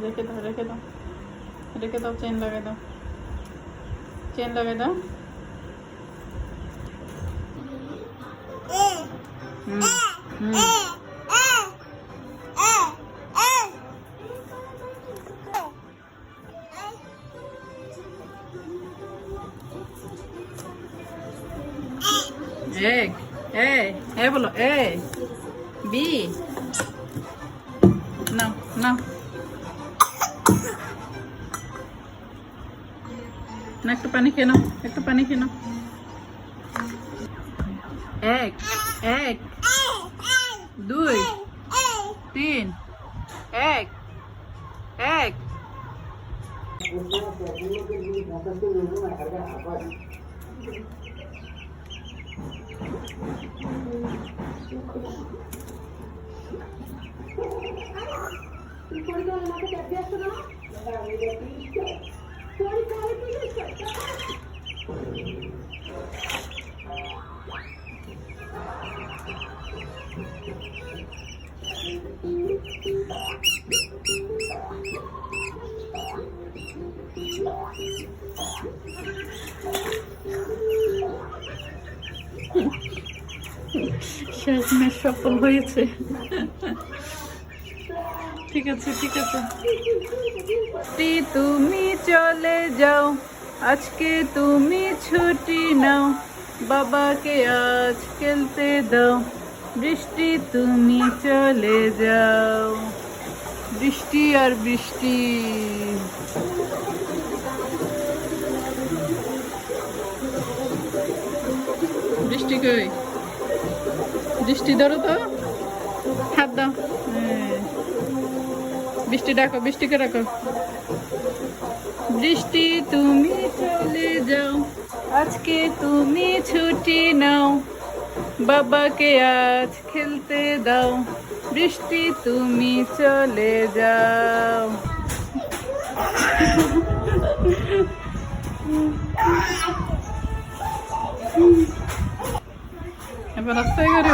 রেখে দাও রেখে দাও রেখে দাও, চেন লাগাই দাও, চেন লাগাই দাও। হুম হুম এক এ বলো এ বি। নাও নাও না, একটু পানি খেয়ে নাও, একটু পানি খেয়ে নাও। এক এক দুই তিন এক এক। শেষমেশ সফল হয়েছে। ঠিক আছে ঠিক আছে। তুমি চলে যাও, আজকে তুমি ছুটি নাও, বাবাকে আজ খেলতে দাও। বৃষ্টি তুমি চলে যাও। বৃষ্টি আর বৃষ্টি। বৃষ্টি কই? বৃষ্টি ধরো তো, হাত দাও। বৃষ্টি ডাকো, বৃষ্টিকে ডাকো। বৃষ্টি তুমি চলে যাও, আজকে তুমি ছুটি নাও, বাবাকে আজ খেলতে দাও। বৃষ্টি তুমি চলে যাও। এবার রাস্তায় করে